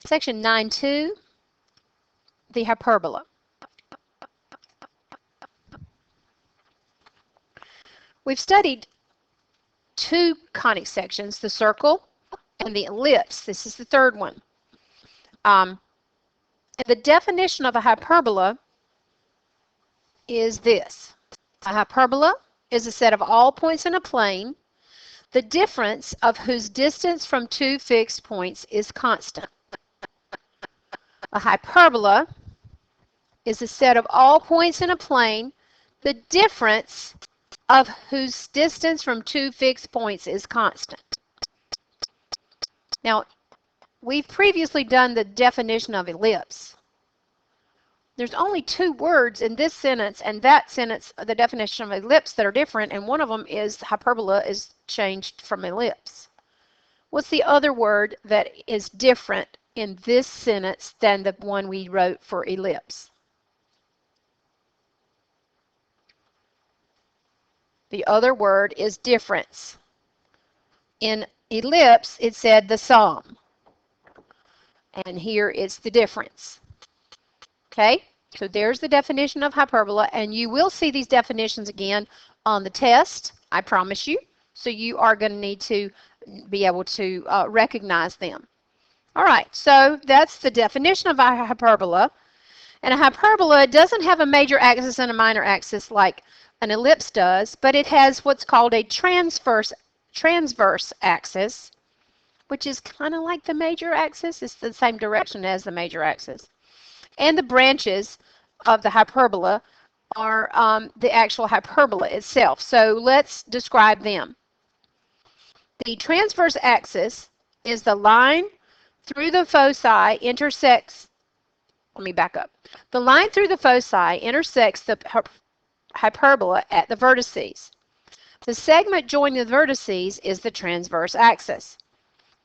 Section 9.2, the hyperbola. We've studied two conic sections, the circle and the ellipse. This is the third one. And the definition of a hyperbola is this. A hyperbola is a set of all points in a plane, the difference of whose distance from two fixed points is constant. A hyperbola is a set of all points in a plane, the difference of whose distance from two fixed points is constant. Now, we've previously done the definition of ellipse. There's only two words in this sentence and that sentence, the definition of ellipse, that are different, and one of them is hyperbola is changed from ellipse. What's the other word that is different in this sentence than the one we wrote for ellipse? The other word is difference. In ellipse, it said the sum. And here it's the difference. Okay, so there's the definition of hyperbola, and you will see these definitions again on the test, I promise you. So you are going to need to be able to recognize them. All right, so that's the definition of a hyperbola. And a hyperbola doesn't have a major axis and a minor axis like an ellipse does, but it has what's called a transverse axis, which is kind of like the major axis. It's the same direction as the major axis. And the branches of the hyperbola are the actual hyperbola itself. So let's describe them. The transverse axis is the line through the foci intersects, let me back up. The line through the foci intersects the hyperbola at the vertices. The segment joining the vertices is the transverse axis.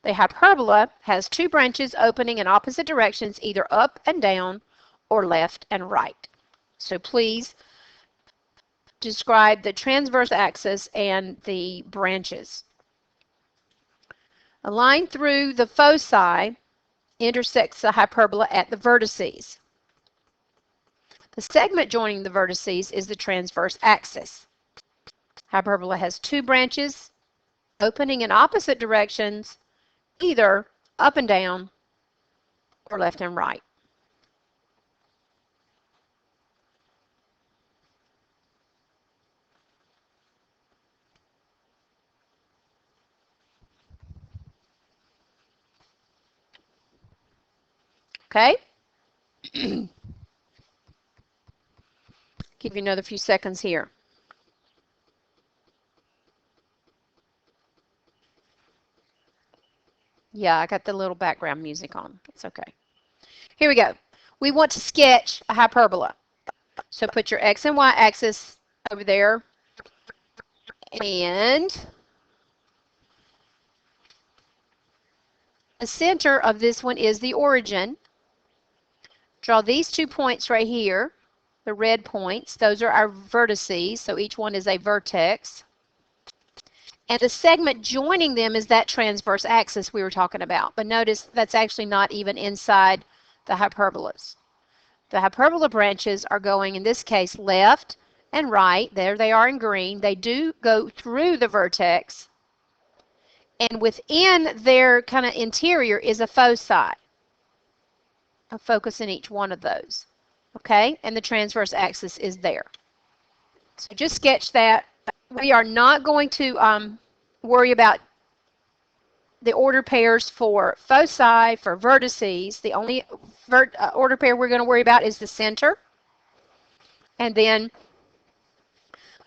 The hyperbola has two branches opening in opposite directions, either up and down or left and right. So please describe the transverse axis and the branches. A line through the foci intersects the hyperbola at the vertices. The segment joining the vertices is the transverse axis. Hyperbola has two branches opening in opposite directions, either up and down or left and right. Okay? Give you another few seconds here. Yeah, I got the little background music on. It's okay. Here we go. We want to sketch a hyperbola. So put your X and Y axis over there. And the center of this one is the origin. Draw these 2 points right here, the red points. Those are our vertices, so each one is a vertex. And the segment joining them is that transverse axis we were talking about. But notice that's actually not even inside the hyperbolas. The hyperbola branches are going, in this case, left and right. There they are in green. They do go through the vertex. And within their kind of interior is a foci. A focus in each one of those. Okay? And the transverse axis is there. So just sketch that. We are not going to worry about the order pairs for foci, for vertices. The only order pair we're going to worry about is the center. And then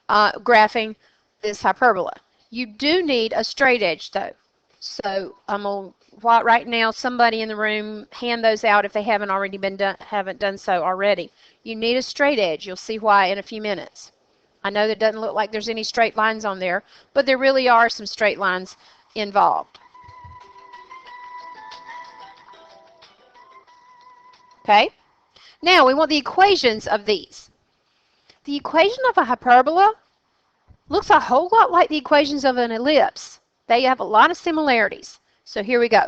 graphing this hyperbola. You do need a straight edge though. So I'm going to, right now, somebody in the room hand those out if they haven't already haven't done so already. You need a straight edge. You'll see why in a few minutes. I know that doesn't look like there's any straight lines on there, but there really are some straight lines involved. Okay? Now we want the equations of these. The equation of a hyperbola looks a whole lot like the equations of an ellipse. They have a lot of similarities. So here we go.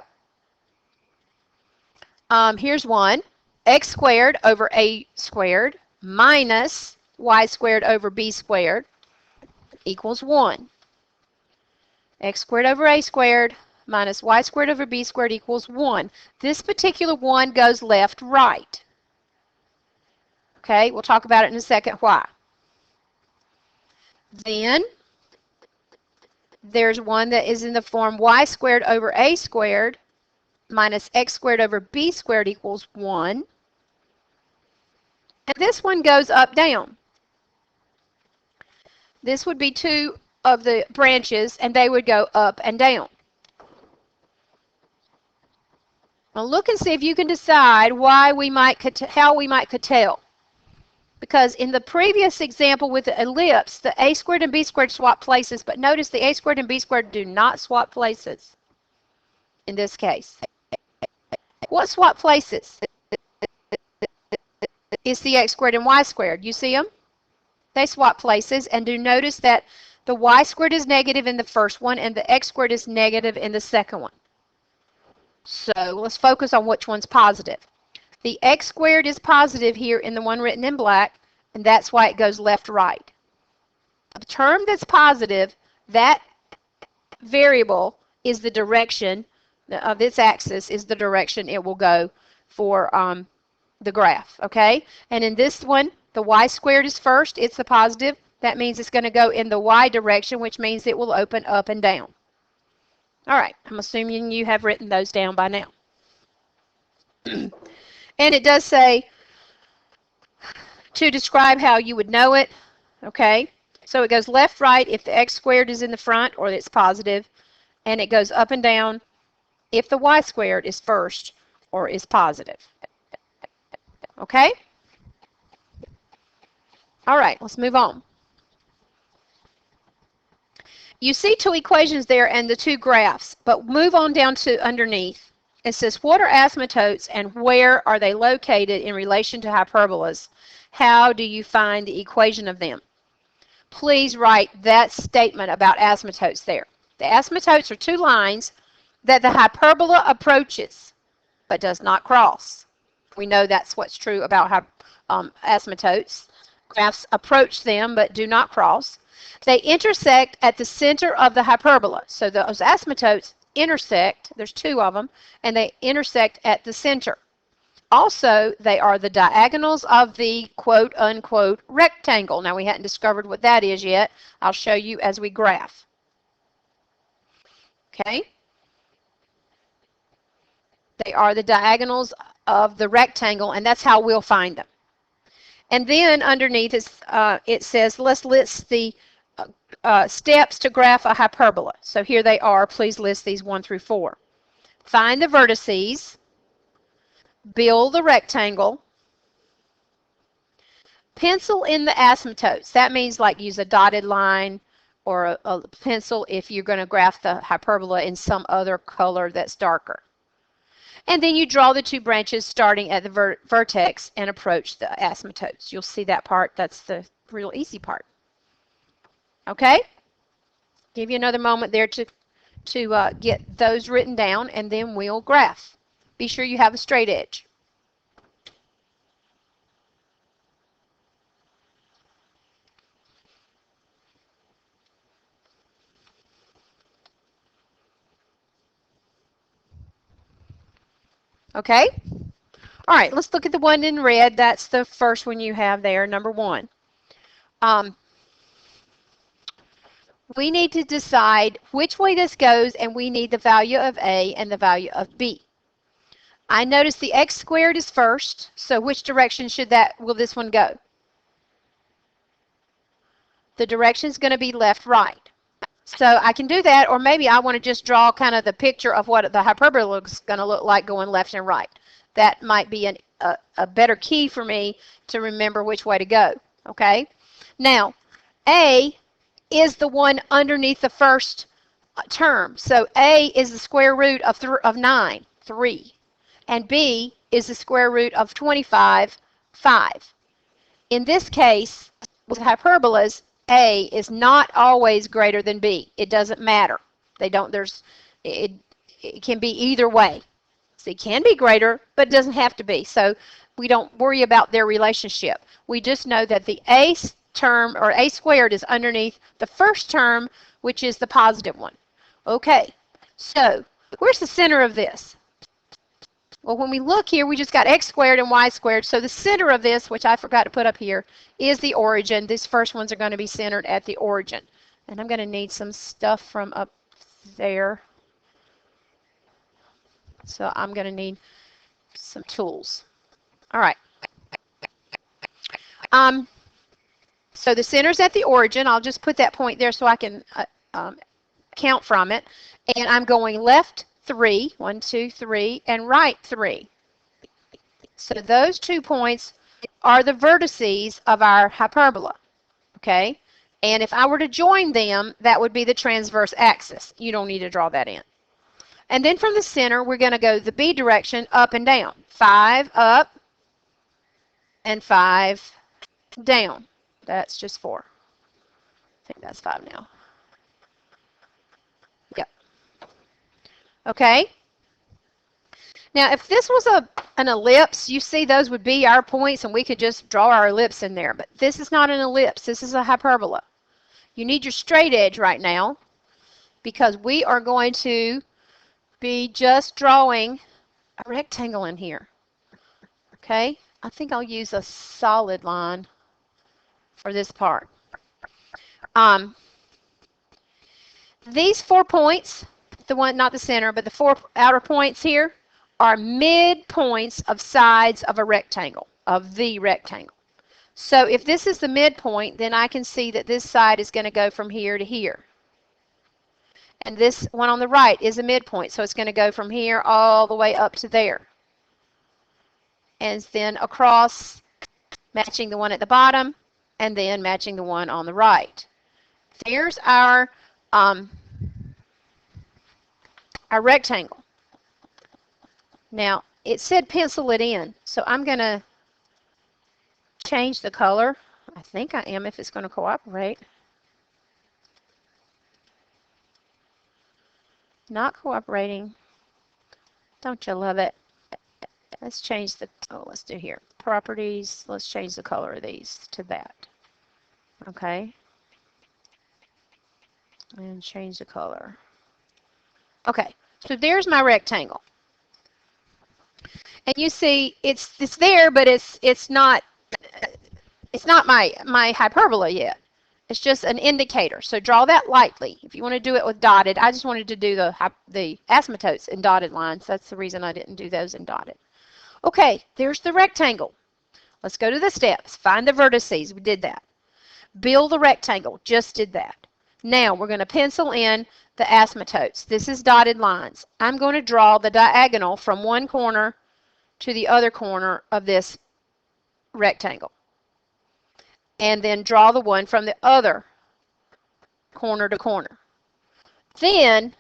Here's one. X squared over A squared minus Y squared over B squared equals 1. X squared over A squared minus Y squared over B squared equals 1. This particular one goes left, right. Okay, we'll talk about it in a second why. Then there's one that is in the form Y squared over A squared minus X squared over B squared equals 1. And this one goes up, down. This would be two of the branches, and they would go up and down. Now look and see if you can decide why we might how we might could tell. Because in the previous example with the ellipse, the A squared and B squared swap places, but notice the A squared and B squared do not swap places in this case. What swap places? It's the X squared and Y squared. You see them? They swap places, and do notice that the Y squared is negative in the first one and the X squared is negative in the second one. So let's focus on which one's positive. The X squared is positive here in the one written in black, and that's why it goes left, right. A term that's positive, that variable is the direction of its axis, is the direction it will go for the graph, okay? And in this one, the Y squared is first, it's the positive. That means it's going to go in the Y direction, which means it will open up and down. All right, I'm assuming you have written those down by now. And it does say to describe how you would know it, okay? So it goes left, right if the X squared is in the front or it's positive, and it goes up and down if the Y squared is first or is positive. Okay? All right, let's move on. You see two equations there and the two graphs, but move on down to underneath. It says, what are asymptotes and where are they located in relation to hyperbolas? How do you find the equation of them? Please write that statement about asymptotes there. The asymptotes are two lines that the hyperbola approaches but does not cross. We know that's what's true about asymptotes. Graphs approach them but do not cross. They intersect at the center of the hyperbola. So those asymptotes intersect, there's two of them, and they intersect at the center. Also, they are the diagonals of the quote-unquote rectangle. Now, we hadn't discovered what that is yet. I'll show you as we graph. Okay? They are the diagonals of the rectangle, and that's how we'll find them. And then underneath it says, let's list the steps to graph a hyperbola. So here they are. Please list these 1 through 4. Find the vertices. Build the rectangle. Pencil in the asymptotes. That means like use a dotted line or a pencil if you're going to graph the hyperbola in some other color that's darker. And then you draw the two branches starting at the vertex and approach the asymptotes. You'll see that part. That's the real easy part. Okay? Give you another moment there to get those written down, and then we'll graph. Be sure you have a straight edge. Okay? All right, let's look at the one in red. That's the first one you have there, number 1. We need to decide which way this goes, and we need the value of A and the value of B. I notice the X squared is first, so which direction will this one go? The direction is going to be left, right. So I can do that, or maybe I want to just draw kind of the picture of what the hyperbola is going to look like going left and right. That might be a better key for me to remember which way to go. Okay? Now, A is the one underneath the first term. So A is the square root of 9, 3. And B is the square root of 25, 5. In this case, with hyperbolas, A is not always greater than B. It doesn't matter. It can be either way. It can be greater, but it doesn't have to be. So we don't worry about their relationship. We just know that the a term, or a squared, is underneath the first term, which is the positive one. Okay, so where's the center of this? Well, when we look here, we just got x squared and y squared. So the center of this, which I forgot to put up here, is the origin. These first ones are going to be centered at the origin. And I'm going to need some stuff from up there. So I'm going to need some tools. All right. So the center's at the origin. I'll just put that point there so I can count from it. And I'm going left 3, 1, 2, 3, and right 3. So those 2 points are the vertices of our hyperbola. Okay? And if I were to join them, that would be the transverse axis. You don't need to draw that in. And then from the center, we're going to go the B direction, up and down. 5 up and 5 down. That's just 4. I think that's 5 now. Yep. Okay. Now, if this was an ellipse, you see those would be our points, and we could just draw our ellipse in there. But this is not an ellipse. This is a hyperbola. You need your straight edge right now, because we are going to be just drawing a rectangle in here. Okay? I think I'll use a solid line for this part. These 4 points, the one, not the center, but the 4 outer points here, are midpoints of sides of a rectangle, of the rectangle. So if this is the midpoint, then I can see that this side is going to go from here to here. And this one on the right is a midpoint, so it's going to go from here all the way up to there. And then across, matching the one at the bottom, and then matching the one on the right. There's our rectangle. Now, it said pencil it in, so I'm going to change the color. I think I am, if it's going to cooperate. Not cooperating. Don't you love it? Let's change the, let's do here. Properties, let's change the color of these to that. Okay. And change the color. Okay, so there's my rectangle. And you see it's there, but it's not my hyperbola yet. It's just an indicator. So draw that lightly. If you want to do it with dotted, I just wanted to do the asymptotes in dotted lines. That's the reason I didn't do those in dotted. Okay, there's the rectangle. Let's go to the steps. Find the vertices. We did that. Build the rectangle. Just did that. Now we're going to pencil in the asymptotes. This is dotted lines. I'm going to draw the diagonal from one corner to the other corner of this rectangle. And then draw the one from the other corner to corner. Then,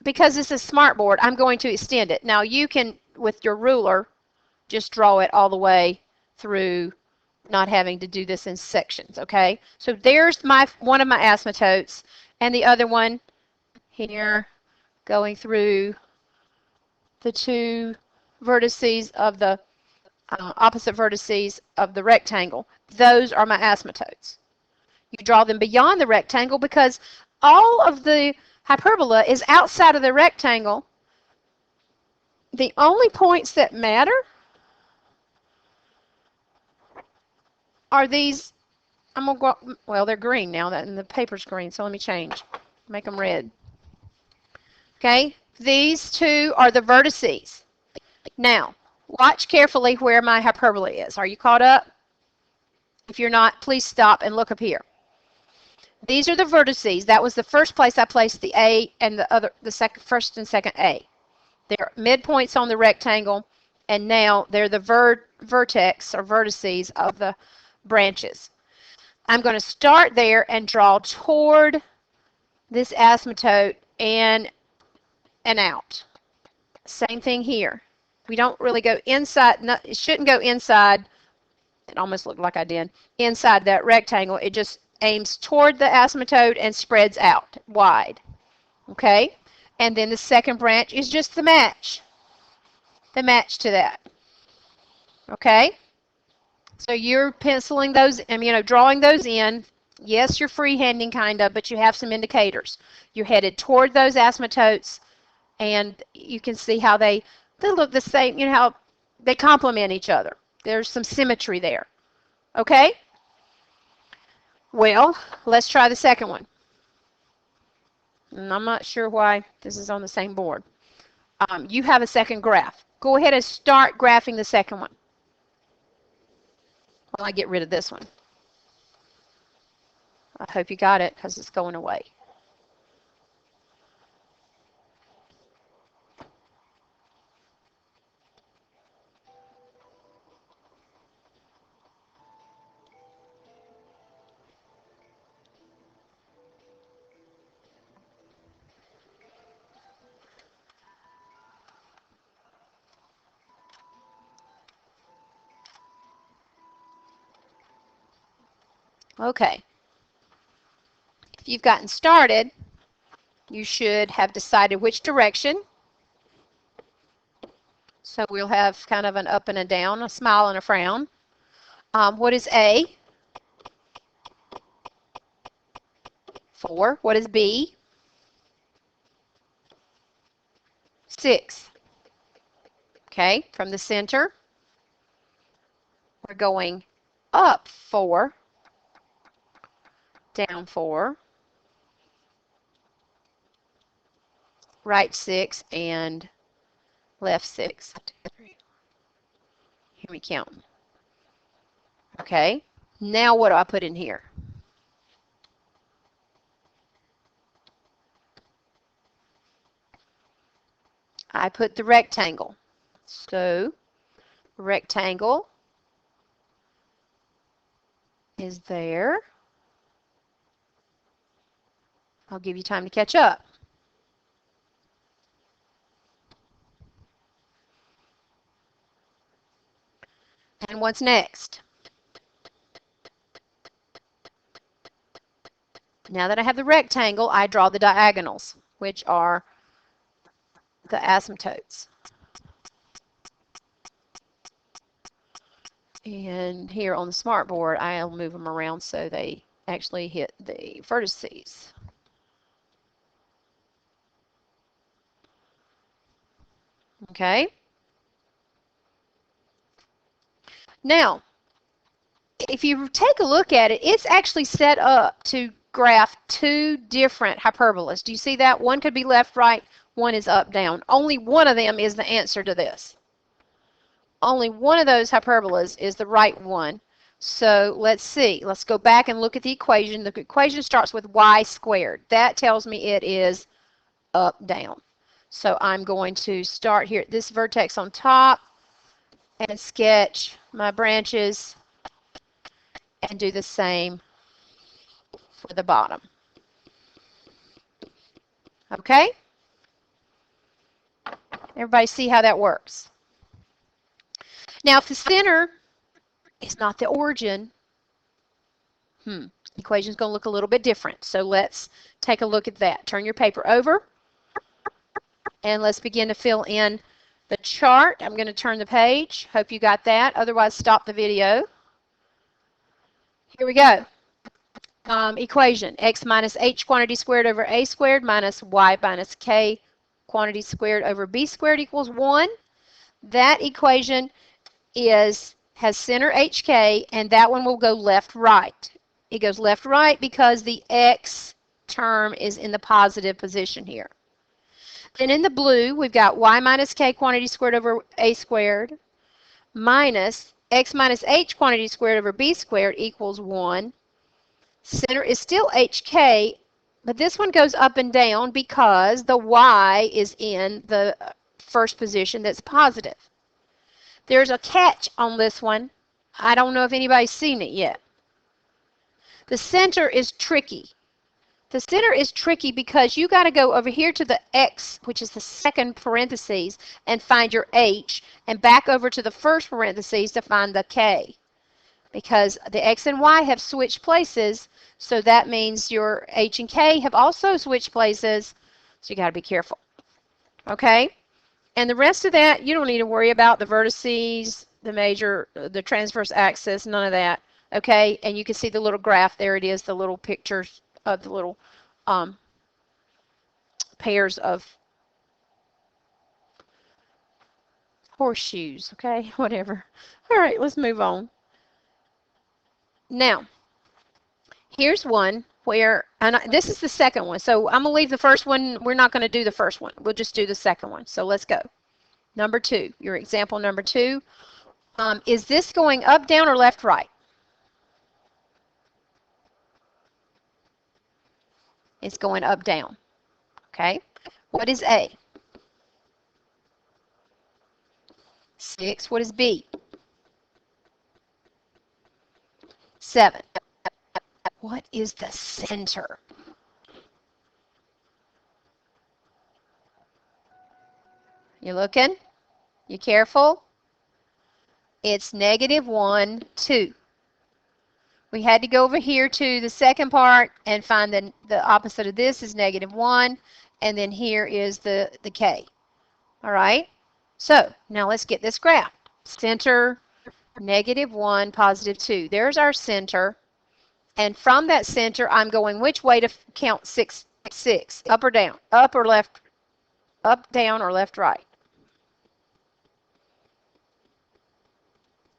because this is smartboard, I'm going to extend it. Now you can, with your ruler, just draw it all the way through, not having to do this in sections, okay? So there's one of my asymptotes, and the other one here going through the 2 vertices of the opposite vertices of the rectangle. Those are my asymptotes. You draw them beyond the rectangle because all of the hyperbola is outside of the rectangle. The only points that matter are these. I'm going to go, well, they're green now, and the paper's green, so let me change. Make them red. Okay, these 2 are the vertices. Now, watch carefully where my hyperbola is. Are you caught up? If you're not, please stop and look up here. These are the vertices. That was the first place I placed the A and the first and second A. They're midpoints on the rectangle, and now they're the vertex or vertices of the branches. I'm going to start there and draw toward this asymptote and out. Same thing here. We don't really go inside. No, it shouldn't go inside. It almost looked like I did. Inside that rectangle, it just aims toward the asymptote and spreads out wide. Okay? And then the second branch is just the match. that match to that. Okay? So you're penciling those, drawing those in. Yes, you're freehanding kind of, but you have some indicators. You're headed toward those asymptotes, and you can see how they look the same, how they complement each other. There's some symmetry there. Okay? Well, let's try the second one. And I'm not sure why this is on the same board. You have a second graph. Go ahead and start graphing the second one. While I get rid of this one. I hope you got it because it's going away. Okay. If you've gotten started, you should have decided which direction. So we'll have kind of an up and a down, a smile and a frown. What is A? 4. What is B? 6. Okay, from the center, we're going up 4, down 4, right 6, and left 6. Here we count. Okay, now what do I put in here? I put the rectangle. So, rectangle is there. I'll give you time to catch up. And what's next? Now that I have the rectangle, I draw the diagonals, which are the asymptotes. And here on the smartboard, I'll move them around so they actually hit the vertices. Okay. Now, if you take a look at it, it's actually set up to graph two different hyperbolas. Do you see that? One could be left, right, one is up, down. Only one of them is the answer to this. Only one of those hyperbolas is the right one. So let's see. Let's go back and look at the equation. The equation starts with y squared. That tells me it is up, down. So I'm going to start here at this vertex on top and sketch my branches and do the same for the bottom. Okay? Everybody see how that works? Now, if the center is not the origin, the equation is going to look a little bit different. So let's take a look at that. Turn your paper over, and let's begin to fill in the chart. I'm going to turn the page. Hope you got that. Otherwise, stop the video. Here we go. Equation, x minus h quantity squared over a squared minus y minus k quantity squared over b squared equals 1. That equation has center hk, and that one will go left-right. It goes left-right because the x term is in the positive position here. Then in the blue, we've got y minus k quantity squared over a squared minus x minus h quantity squared over b squared equals 1. Center is still hk, but this one goes up and down because the y is in the first position that's positive. There's a catch on this one. I don't know if anybody's seen it yet. The center is tricky. The center is tricky because you got to go over here to the x, which is the second parentheses, and find your h, and back over to the first parentheses to find the k. Because the x and y have switched places, so that means your h and k have also switched places, so you got to be careful. Okay? And the rest of that, you don't need to worry about the vertices, the transverse axis, none of that. Okay, and you can see the little graph. There it is, the little pictures of the little pairs of horseshoes. Okay, whatever. All right, let's move on. Now, here's one where, and this is the second one. So I'm going to leave the first one. We're not going to do the first one. We'll just do the second one. So let's go. Number 2, your example number 2. Is this going up, down, or left, right? It's going up, down. Okay. What is A? 6. What is B? 7. What is the center? You looking? You careful? It's -1, 2. We had to go over here to the second part and find the opposite of this is -1, and then here is the K. All right? So now let's get this graph. Center, -1, +2. There's our center. And from that center, I'm going which way to count 6? Up or down? Up or left? Up, down, or left, right?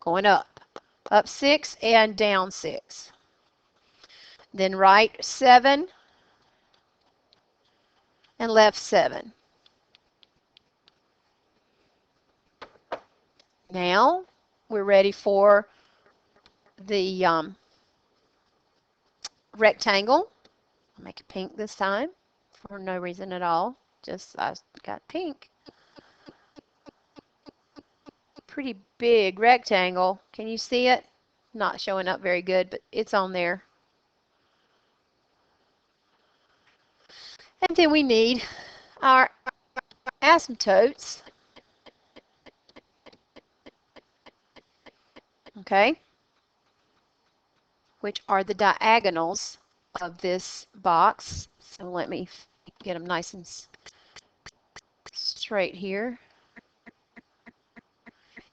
Going up. Up 6 and down 6. Then right 7 and left 7. Now we're ready for the rectangle. I'll make it pink this time for no reason at all. Just I got pink. Pretty big rectangle. Can you see it? Not showing up very good, but it's on there. And then we need our asymptotes. Okay, which are the diagonals of this box. So let me get them nice and straight here.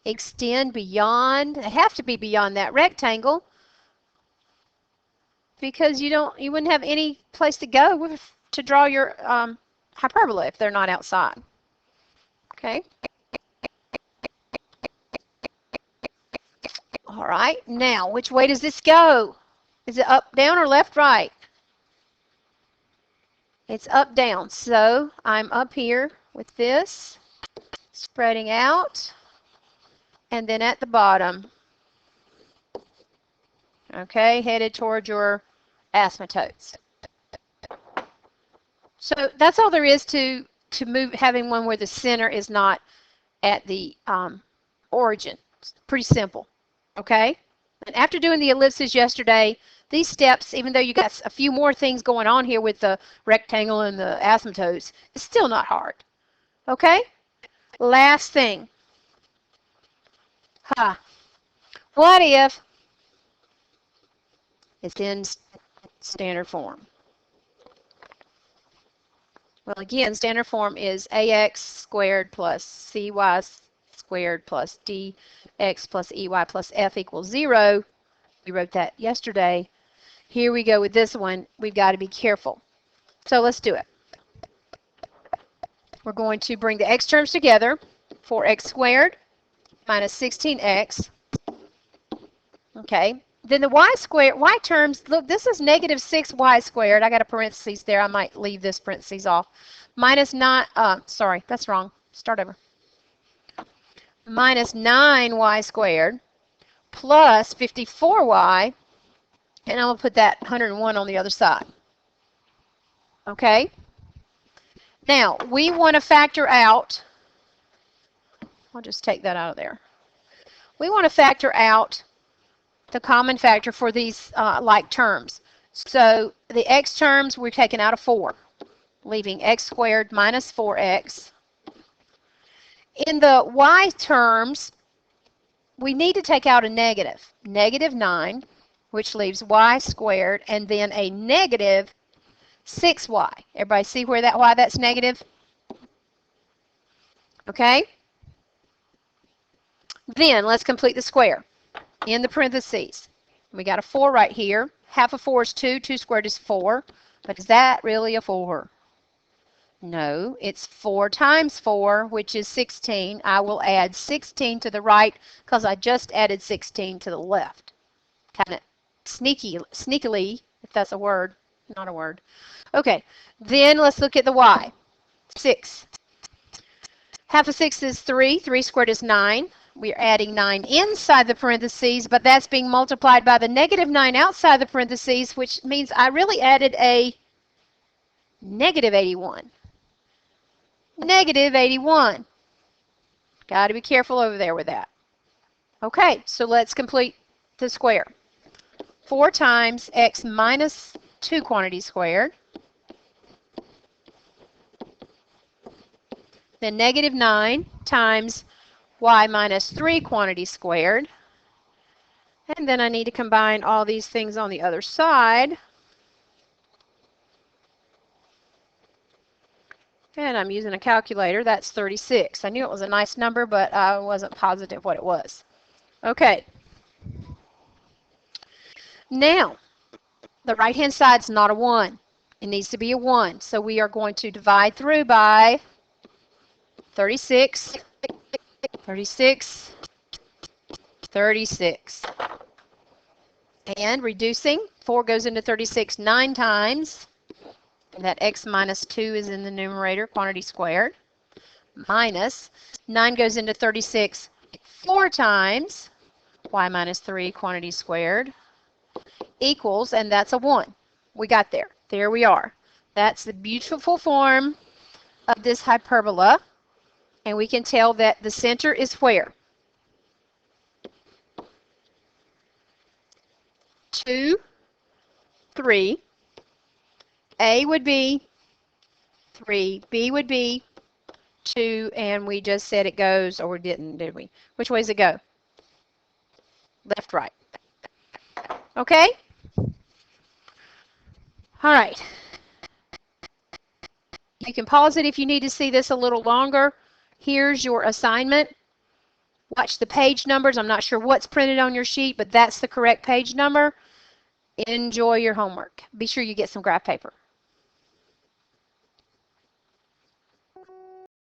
Extend beyond, they have to be beyond that rectangle because you wouldn't have any place to go to draw your hyperbola if they're not outside. Okay. All right, now which way does this go? Is it up, down, or left, right? It's up, down. So I'm up here with this, spreading out, and then at the bottom, okay, headed toward your asymptotes. So that's all there is to having one where the center is not at the origin. It's pretty simple. Okay, and after doing the ellipses yesterday, these steps, even though you got a few more things going on here with the rectangle and the asymptotes, it's still not hard. Okay, last thing. What if it's in standard form? Well, again, standard form is ax squared plus cy squared plus dx plus ey plus f equals 0. We wrote that yesterday. Here we go with this one. We've got to be careful. So let's do it. We're going to bring the x terms together. 4x squared minus 16x. Okay. Then the y terms, look, this is -6y squared. I got a parentheses there. I might leave this parentheses off. Minus 9, sorry, that's wrong. Start over. Minus 9y squared plus 54y, and I'm going to put that 101 on the other side. Okay? Now, we want to factor out, I'll just take that out of there. We want to factor out the common factor for these like terms. So the x terms we're taking out of 4, leaving x squared minus 4x. In the y terms, we need to take out a negative, -9, which leaves y squared, and then a -6y. Everybody see why that's negative? Okay? Then let's complete the square in the parentheses. We got a 4 right here. Half of 4 is 2. 2 squared is 4. But is that really a 4? No, it's 4 times 4, which is 16. I will add 16 to the right because I just added 16 to the left. Kind of sneakily, if that's a word, not a word. Okay, then let's look at the y. 6. Half of 6 is 3. 3 squared is 9. We are adding 9 inside the parentheses, but that's being multiplied by the negative 9 outside the parentheses, which means I really added a negative 81. Negative 81. Got to be careful over there with that. Okay, so let's complete the square. 4 times x minus 2 quantity squared. Then negative 9 times y minus 3 quantity squared. And then I need to combine all these things on the other side. And I'm using a calculator. That's 36. I knew it was a nice number, but I wasn't positive what it was. Okay. Now, the right-hand side's not a 1. It needs to be a 1. So we are going to divide through by 36, 36, 36. And reducing, 4 goes into 36 9 times. And that x minus 2 is in the numerator, quantity squared. Minus 9 goes into 36 4 times. Y minus 3, quantity squared. Equals, and that's a 1. We got there. There we are. That's the beautiful form of this hyperbola. And we can tell that the center is where? 2, 3. A would be 3. B would be 2. And we just said it goes, or we didn't, did we? Which way does it go? Left, right. Okay? All right. You can pause it if you need to see this a little longer. Here's your assignment. Watch the page numbers. I'm not sure what's printed on your sheet, but that's the correct page number. Enjoy your homework. Be sure you get some graph paper.